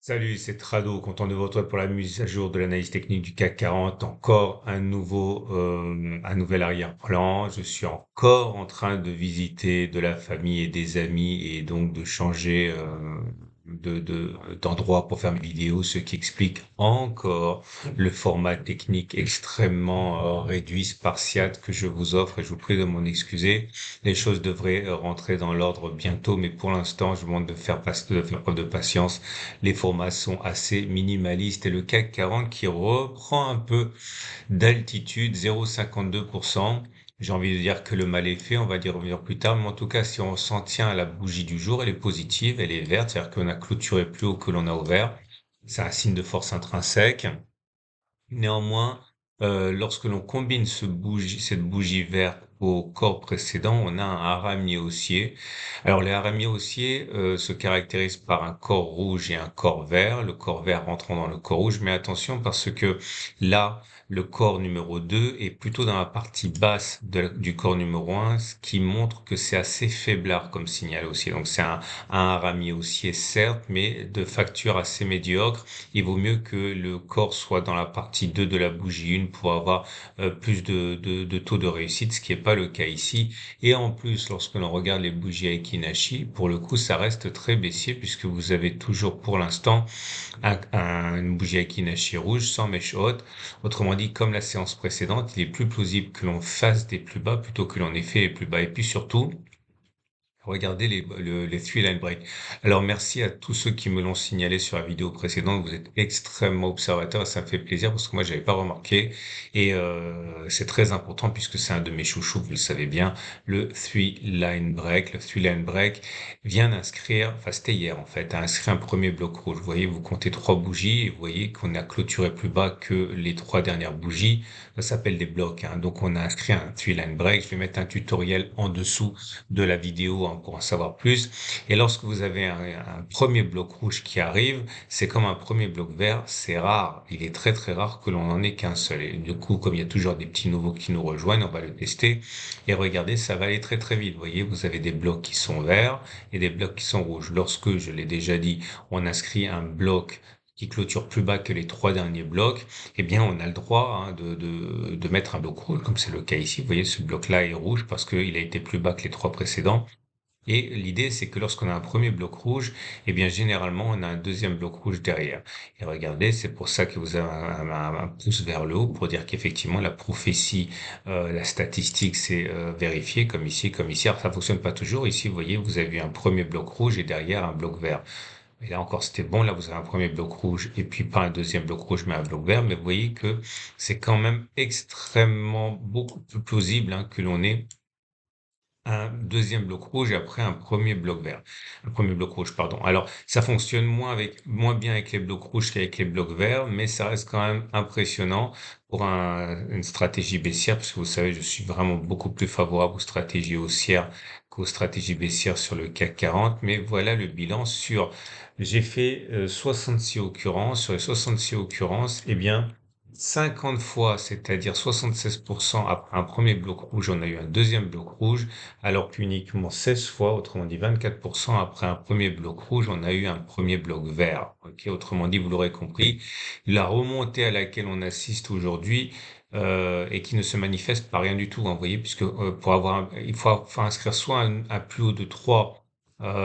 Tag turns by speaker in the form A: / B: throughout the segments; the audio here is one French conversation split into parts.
A: Salut, c'est Trado, content de vous retrouver pour la mise à jour de l'analyse technique du CAC 40. Encore un nouvel arrière-plan. Je suis encore en train de visiter de la famille et des amis et donc de changer d'endroit pour faire mes vidéos, ce qui explique encore le format technique extrêmement réduit, spartiate que je vous offre et je vous prie de m'en excuser. Les choses devraient rentrer dans l'ordre bientôt, mais pour l'instant, je vous demande de faire preuve de patience. Les formats sont assez minimalistes et le CAC 40 qui reprend un peu d'altitude, 0,52%. J'ai envie de dire que le mal est fait, on va y revenir plus tard, mais en tout cas, si on s'en tient à la bougie du jour, elle est positive, elle est verte, c'est-à-dire qu'on a clôturé plus haut que l'on a ouvert. C'est un signe de force intrinsèque. Néanmoins, lorsque l'on combine cette bougie verte au corps précédent, on a un haramier haussier. Alors les haramiers haussiers se caractérisent par un corps rouge et un corps vert, le corps vert rentrant dans le corps rouge, mais attention parce que là, le corps numéro 2 est plutôt dans la partie basse du corps numéro un, ce qui montre que c'est assez faiblard comme signal haussier. Donc c'est un haramier haussier certes, mais de facture assez médiocre. Il vaut mieux que le corps soit dans la partie 2 de la bougie 1 pour avoir plus de taux de réussite, ce qui n'est pas le cas ici. Et en plus, lorsque l'on regarde les bougies Aiki-Nashi, pour le coup, ça reste très baissier puisque vous avez toujours pour l'instant une bougie Aiki-Nashi rouge sans mèche haute. Autrement dit, comme la séance précédente, il est plus plausible que l'on fasse des plus bas plutôt que l'on ait fait les plus bas. Et puis surtout, regardez les three line break. Alors merci à tous ceux qui me l'ont signalé sur la vidéo précédente. Vous êtes extrêmement observateurs et ça me fait plaisir parce que moi j'avais pas remarqué et c'est très important puisque c'est un de mes chouchous. Vous le savez bien. Le three line break. Le three line break vient d'inscrire, enfin c'était hier en fait, a inscrit un premier bloc rouge. Vous voyez, vous comptez trois bougies et vous voyez qu'on a clôturé plus bas que les trois dernières bougies. Ça s'appelle des blocs, hein. Donc on a inscrit un three line break. Je vais mettre un tutoriel en dessous de la vidéo hein, pour en savoir plus. Et lorsque vous avez un premier bloc rouge qui arrive, c'est comme un premier bloc vert, c'est rare. Il est très très rare que l'on en ait qu'un seul. Et du coup, comme il y a toujours des petits nouveaux qui nous rejoignent, on va le tester. Et regardez, ça va aller très très vite. Vous voyez, vous avez des blocs qui sont verts et des blocs qui sont rouges. Lorsque, je l'ai déjà dit, on inscrit un bloc qui clôture plus bas que les trois derniers blocs, eh bien, on a le droit hein, de mettre un bloc rouge, comme c'est le cas ici. Vous voyez, ce bloc-là est rouge parce qu'il a été plus bas que les trois précédents. Et l'idée, c'est que lorsqu'on a un premier bloc rouge, eh bien, généralement, on a un deuxième bloc rouge derrière. Et regardez, c'est pour ça que vous avez un pouce vers le haut pour dire qu'effectivement, la prophétie, la statistique, c'est vérifié, comme ici, comme ici. Alors, ça fonctionne pas toujours. Ici, vous voyez, vous avez un premier bloc rouge et derrière un bloc vert. Et là encore, c'était bon. Là, vous avez un premier bloc rouge et puis pas un deuxième bloc rouge, mais un bloc vert. Mais vous voyez que c'est quand même extrêmement beaucoup plus plausible hein, que l'on ait un deuxième bloc rouge et après un premier bloc vert. Un premier bloc rouge, pardon. Alors, ça fonctionne moins bien avec les blocs rouges qu'avec les blocs verts, mais ça reste quand même impressionnant pour une stratégie baissière, parce que vous savez, je suis vraiment beaucoup plus favorable aux stratégies haussières qu'aux stratégies baissières sur le CAC 40. Mais voilà le bilan j'ai fait 66 occurrences. Sur les 66 occurrences, eh bien, 50 fois, c'est-à-dire 76% après un premier bloc rouge, on a eu un deuxième bloc rouge, alors qu'uniquement 16 fois, autrement dit 24% après un premier bloc rouge, on a eu un premier bloc vert. Ok, autrement dit, vous l'aurez compris, la remontée à laquelle on assiste aujourd'hui et qui ne se manifeste par rien du tout, hein, vous voyez, puisque pour il faut inscrire soit un plus haut de 3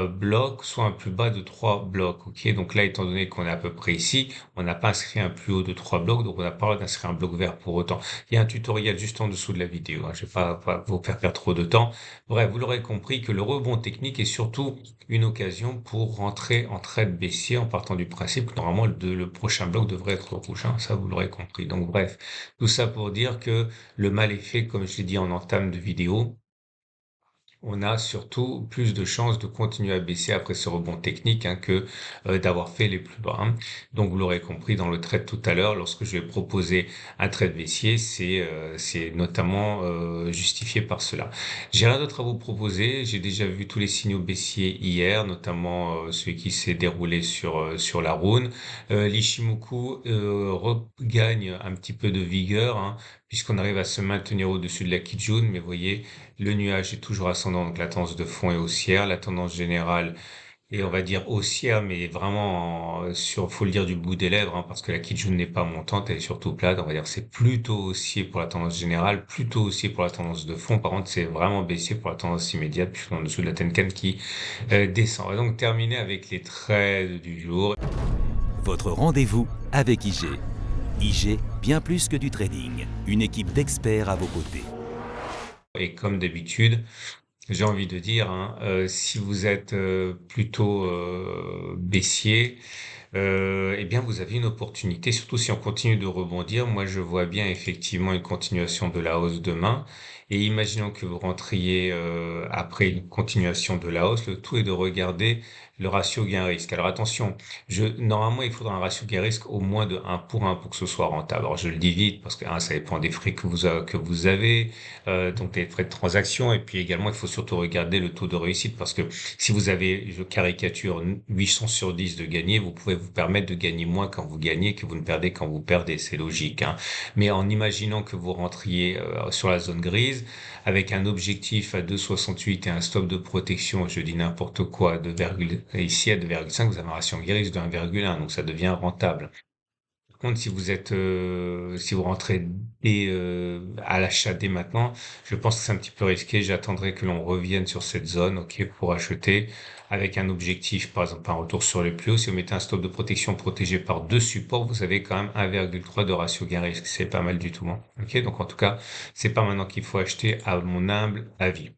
A: blocs, soit un plus bas de 3 blocs. Ok, donc là, étant donné qu'on est à peu près ici, on n'a pas inscrit un plus haut de 3 blocs, donc on n'a pas le droit d'inscrire un bloc vert pour autant. Il y a un tutoriel juste en dessous de la vidéo, hein. Je vais pas vous faire perdre trop de temps. Bref, vous l'aurez compris que le rebond technique est surtout une occasion pour rentrer en trade baissier en partant du principe que normalement le prochain bloc devrait être rouge, hein. Ça, vous l'aurez compris. Donc bref, tout ça pour dire que le mal est fait, comme je l'ai dit en entame de vidéo. On a surtout plus de chances de continuer à baisser après ce rebond technique hein, que d'avoir fait les plus bas, hein. Donc vous l'aurez compris dans le trade tout à l'heure, lorsque je vais proposer un trade baissier, c'est notamment justifié par cela. J'ai rien d'autre à vous proposer. J'ai déjà vu tous les signaux baissiers hier, notamment celui qui s'est déroulé sur la Rune. L'Ishimoku regagne un petit peu de vigueur, hein, puisqu'on arrive à se maintenir au-dessus de la Kijun, mais vous voyez le nuage est toujours ascendant, donc la tendance de fond est haussière. La tendance générale et on va dire haussière, mais vraiment faut le dire du bout des lèvres, hein, parce que la Kijun n'est pas montante, elle est surtout plate. On va dire que c'est plutôt haussier pour la tendance générale, plutôt haussier pour la tendance de fond. Par contre, c'est vraiment baissier pour la tendance immédiate, puisqu'on est en dessous de la Tenkan qui descend. On va donc terminer avec les trades du jour.
B: Votre rendez-vous avec IG. IG, bien plus que du trading. Une équipe d'experts à vos côtés.
A: Et comme d'habitude, j'ai envie de dire, hein, si vous êtes plutôt baissier, eh bien, vous avez une opportunité, surtout si on continue de rebondir. Moi, je vois bien effectivement une continuation de la hausse demain. Et imaginons que vous rentriez après une continuation de la hausse, le tout est de regarder le ratio gain-risque. Alors attention, normalement, il faudra un ratio gain-risque au moins de 1 pour que ce soit rentable. Alors je le dis vite parce que ça dépend des frais que vous avez, donc des frais de transaction. Et puis également, il faut surtout regarder le taux de réussite parce que si vous avez, je caricature, 8 chances sur 10 de gagner, vous pouvez vous permettre de gagner moins quand vous gagnez que vous ne perdez quand vous perdez. C'est logique, hein. Mais en imaginant que vous rentriez sur la zone grise avec un objectif à 2,68 et un stop de protection, je dis n'importe quoi, ici à 2,5, vous avez un ratio guérisse de 1,1, donc ça devient rentable. Par contre, si vous rentrez à l'achat dès maintenant, je pense que c'est un petit peu risqué. J'attendrai que l'on revienne sur cette zone, ok, pour acheter avec un objectif, par exemple, un retour sur les plus hauts. Si vous mettez un stop de protection protégé par deux supports, vous avez quand même 1,3 de ratio gain-risque. C'est pas mal du tout, hein. Ok, donc en tout cas, c'est pas maintenant qu'il faut acheter, à mon humble avis.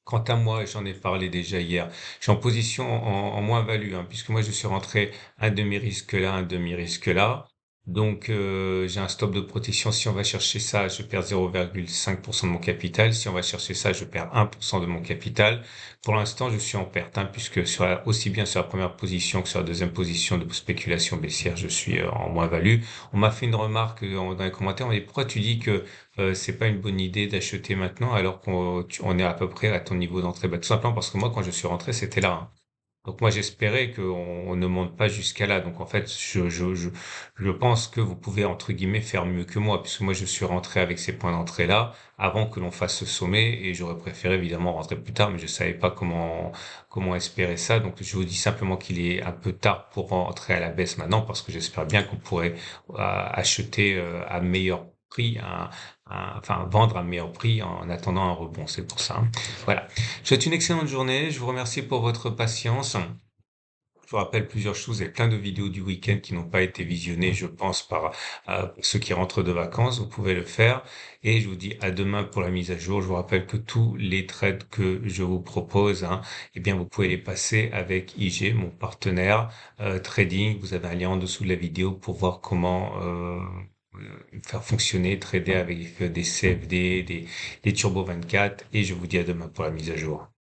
A: Quant à moi, j'en ai parlé déjà hier, je suis en position en moins-value, hein, puisque moi je suis rentré un demi-risque là, un demi-risque là. Donc j'ai un stop de protection. Si on va chercher ça, je perds 0,5% de mon capital. Si on va chercher ça, je perds 1% de mon capital. Pour l'instant, je suis en perte, hein, puisque aussi bien sur la première position que sur la deuxième position de spéculation baissière, je suis en moins-value. On m'a fait une remarque dans les commentaires, on m'a dit pourquoi tu dis que c'est pas une bonne idée d'acheter maintenant alors on est à peu près à ton niveau d'entrée. Bah, tout simplement parce que moi, quand je suis rentré, c'était là, hein. Donc moi, j'espérais qu'on ne monte pas jusqu'à là. Donc en fait, je pense que vous pouvez, entre guillemets, faire mieux que moi, puisque moi, je suis rentré avec ces points d'entrée là avant que l'on fasse ce sommet et j'aurais préféré évidemment rentrer plus tard, mais je savais pas comment espérer ça. Donc je vous dis simplement qu'il est un peu tard pour rentrer à la baisse maintenant parce que j'espère bien qu'on pourrait acheter à meilleur prix, enfin vendre à meilleur prix en attendant un rebond. C'est pour ça, hein. Voilà. Je vous souhaite une excellente journée. Je vous remercie pour votre patience. Je vous rappelle plusieurs choses. Il y a plein de vidéos du week-end qui n'ont pas été visionnées, je pense, pour ceux qui rentrent de vacances. Vous pouvez le faire. Et je vous dis à demain pour la mise à jour. Je vous rappelle que tous les trades que je vous propose, hein, eh bien, vous pouvez les passer avec IG, mon partenaire trading. Vous avez un lien en dessous de la vidéo pour voir comment faire fonctionner, trader avec des CFD, des Turbo 24. Et je vous dis à demain pour la mise à jour.